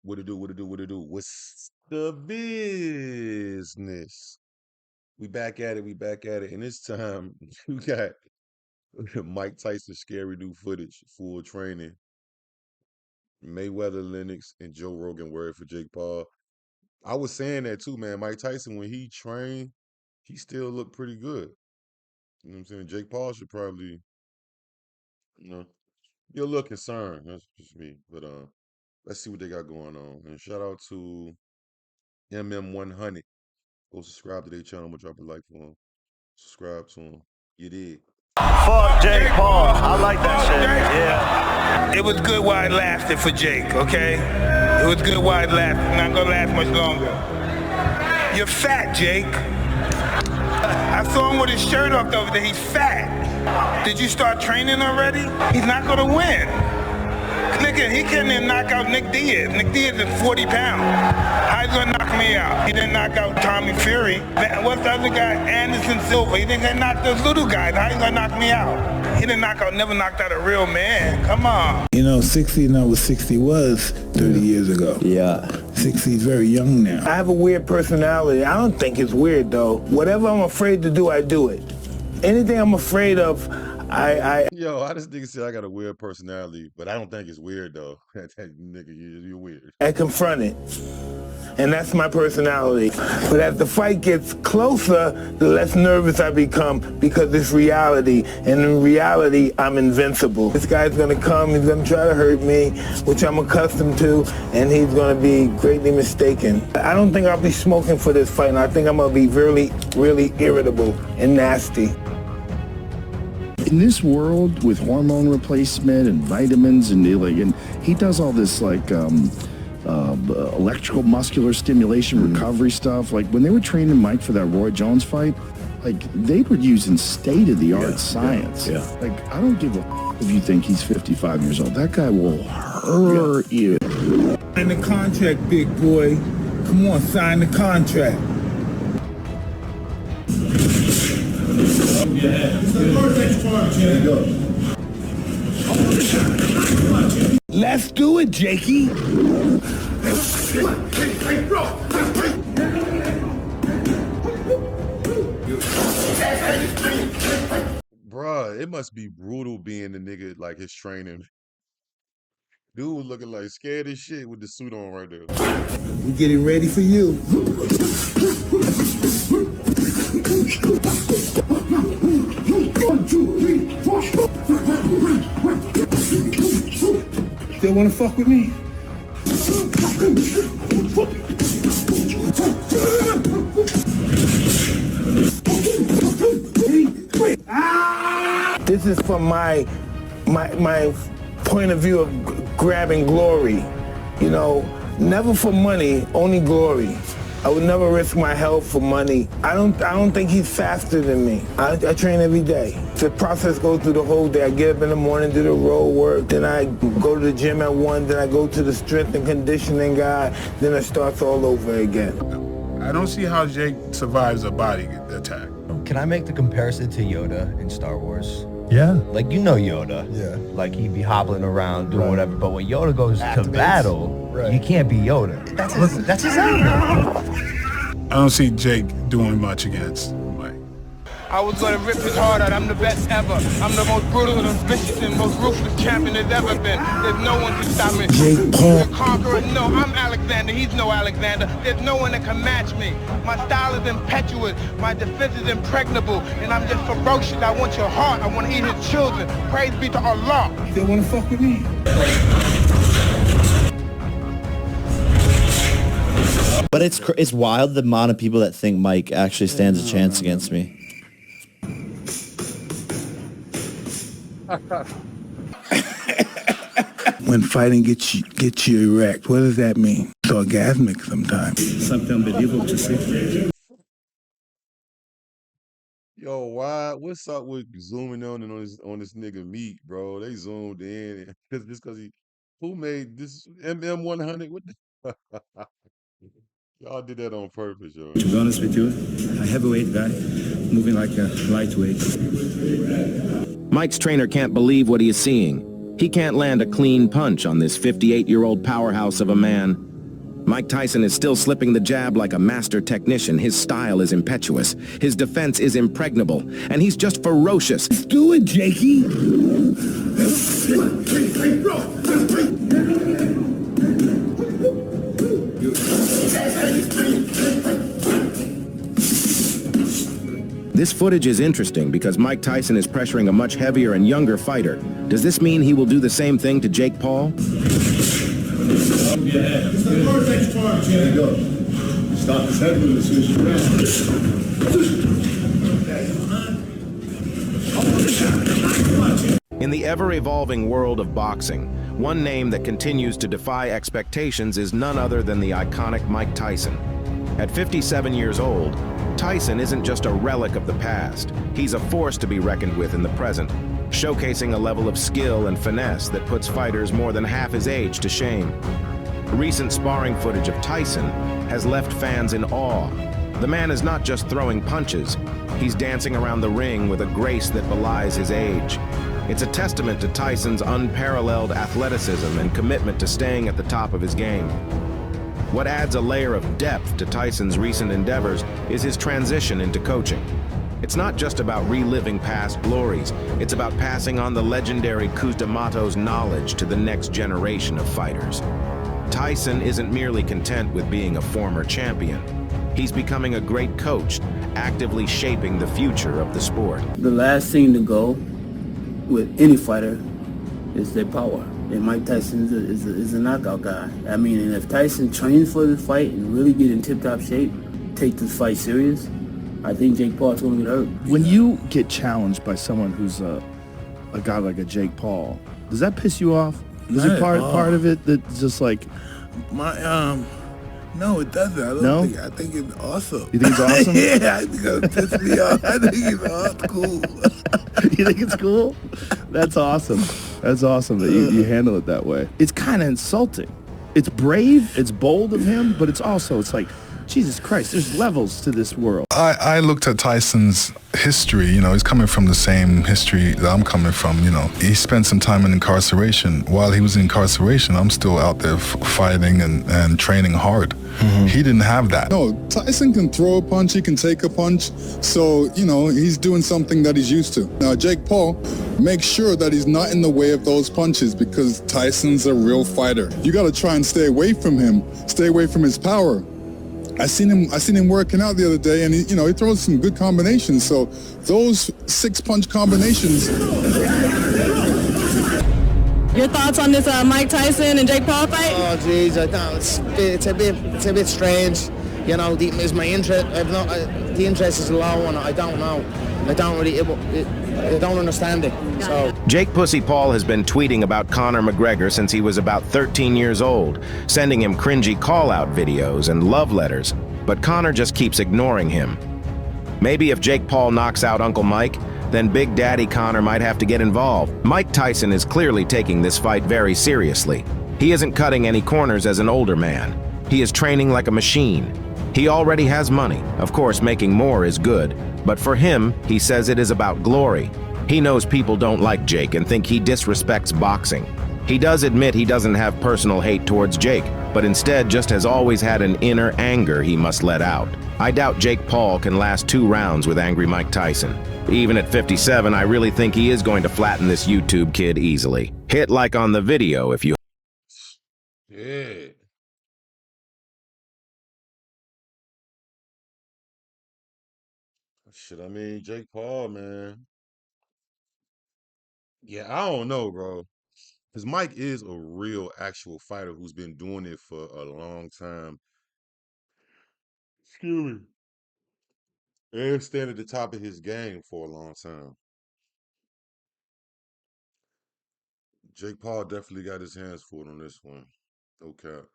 What it do? What it do? What it do? What's the business? We back at it. We back at it. And this time we got Mike Tyson scary new footage, full training. Mayweather, Lennox, and Joe Rogan word for Jake Paul. I was saying that too, man. Mike Tyson, when he trained, he still looked pretty good. You know what I'm saying? Jake Paul should probably, you know, be a little concerned. That's just me. But let's see what they got going on. And shout out to MM100. Go subscribe to their channel. I'm gonna drop a like for them. Subscribe to them. You did. Fuck Jake Paul. I like that shit. Yeah. It was good while it lasted for Jake, okay? It was good while it lasted. Not gonna last much longer. You're fat, Jake. I saw him with his shirt off over there. He's fat. Did you start training already? He's not gonna win. Nigga, he couldn't even knock out Nick Diaz. Nick Diaz is 40 pounds. How he gonna knock me out? He didn't knock out Tommy Fury. What's the other guy? Anderson Silva. He didn't knock those little guys. How he gonna knock me out? He didn't never knocked out a real man. Come on. You know, 60 not what 60 was 30 years ago. Yeah. 60 is very young now. I have a weird personality. I don't think it's weird, though. Whatever I'm afraid to do, I do it. Anything I'm afraid of, Yo, I just nigga said I got a weird personality, but I don't think it's weird though. Nigga, you're weird. I confront it. And that's my personality. But as the fight gets closer, the less nervous I become because it's reality. And in reality, I'm invincible. This guy's gonna come, he's gonna try to hurt me, which I'm accustomed to, and he's gonna be greatly mistaken. I don't think I'll be smoking for this fight, and I think I'm gonna be really, really irritable and nasty. In this world with hormone replacement and vitamins and he does all this electrical muscular stimulation recovery stuff. Like when they were training Mike for that Roy Jones fight, like they were using state-of-the-art science. Yeah. Like I don't give a if you think he's 55 years old. That guy will hurt you. Sign the contract, big boy. Come on, sign the contract. Let's do it, Jakey. Bruh, it must be brutal being the nigga like his training. Dude was looking like scared as shit with the suit on right there. We getting ready for you. Still wanna fuck with me? This is from my point of view of grabbing glory. You know, never for money, only glory. I would never risk my health for money. I don't think he's faster than me. I train every day. The process goes through the whole day. I get up in the morning, do the road work, then I go to the gym at 1, then I go to the strength and conditioning guy, then it starts all over again. I don't see how Jake survives a body attack. Can I make the comparison to Yoda in Star Wars? Yeah. Like, you know Yoda. Yeah. Like, he'd be hobbling around, doing Right. whatever. But when Yoda goes to battle, Right. you can't be Yoda. That's his animal. I don't see Jake doing much against Mike. I was gonna rip his heart out. I'm the best ever. I'm the most brutal and vicious and most ruthless champion there's ever been. There's no one can stop me. Jake Paul. The conqueror, no, I'm Alexander. He's no Alexander. There's no one that can match me. My style is impetuous. My defense is impregnable. And I'm just ferocious. I want your heart. I want to eat his children. Praise be to Allah. Still wanna fuck with me? But it's wild the amount of people that think Mike actually stands a chance against me. When fighting gets you erect, what does that mean? It's orgasmic sometimes. Something unbelievable to see. Yo, what's up with zooming on this nigga meat, bro? They zoomed in just because who made this MM100? What the y'all did that on purpose, yo. To be honest with you, a heavyweight guy moving like a lightweight. Mike's trainer can't believe what he is seeing. He can't land a clean punch on this 58-year-old powerhouse of a man. Mike Tyson is still slipping the jab like a master technician. His style is impetuous. His defense is impregnable. And he's just ferocious. Let's do it, Jakey. This footage is interesting because Mike Tyson is pressuring a much heavier and younger fighter. Does this mean he will do the same thing to Jake Paul? Stop his head with In the ever-evolving world of boxing, one name that continues to defy expectations is none other than the iconic Mike Tyson. At 57 years old, Tyson isn't just a relic of the past. He's a force to be reckoned with in the present, showcasing a level of skill and finesse that puts fighters more than half his age to shame. Recent sparring footage of Tyson has left fans in awe. The man is not just throwing punches, he's dancing around the ring with a grace that belies his age. It's a testament to Tyson's unparalleled athleticism and commitment to staying at the top of his game. What adds a layer of depth to Tyson's recent endeavors is his transition into coaching. It's not just about reliving past glories, it's about passing on the legendary Cus D'Amato's knowledge to the next generation of fighters. Tyson isn't merely content with being a former champion. He's becoming a great coach, actively shaping the future of the sport. The last thing to go with any fighter is their power. And Mike Tyson is a knockout guy. I mean, and if Tyson trains for this fight and really get in tip-top shape, take this fight serious, I think Jake Paul's going to get hurt. When you get challenged by someone who's a guy like a Jake Paul, does that piss you off? Is it part of it that's just like... No, it doesn't. I think it's awesome. You think it's awesome? Yeah, I think it'll piss me off. I think it's cool. You think it's cool? That's awesome. That's awesome that you handle it that way. It's kind of insulting. It's brave, it's bold of him, but it's like, Jesus Christ, there's levels to this world. I looked at Tyson's history. He's coming from the same history that I'm coming from. He spent some time in incarceration. While he was in incarceration, I'm still out there fighting and training hard. Mm-hmm. He didn't have that. No, Tyson can throw a punch, he can take a punch, so, he's doing something that he's used to. Now, Jake Paul makes sure that he's not in the way of those punches because Tyson's a real fighter. You got to try and stay away from him, stay away from his power. I seen him working out the other day, and he throws some good combinations. So those 6-punch combinations. Your thoughts on this Mike Tyson and Jake Paul fight? Oh, geez, I don't. It's a bit strange. Is my interest? The interest is low, and I don't know. I don't understand it. So Jake Pussy Paul has been tweeting about Conor McGregor since he was about 13 years old, sending him cringy call-out videos and love letters, but Conor just keeps ignoring him. Maybe if Jake Paul knocks out Uncle Mike, then Big Daddy Conor might have to get involved. Mike Tyson is clearly taking this fight very seriously. He isn't cutting any corners as an older man. He is training like a machine. He already has money. Of course, making more is good. But for him, he says it is about glory. He knows people don't like Jake and think he disrespects boxing. He does admit he doesn't have personal hate towards Jake, but instead just has always had an inner anger he must let out. I doubt Jake Paul can last 2 rounds with angry Mike Tyson. Even at 57, I really think he is going to flatten this YouTube kid easily. Hit like on the video if you... Yeah. Shit, Jake Paul, man. Yeah, I don't know, bro. Because Mike is a real, actual fighter who's been doing it for a long time. Excuse me. And staying at the top of his game for a long time. Jake Paul definitely got his hands full on this one. No cap.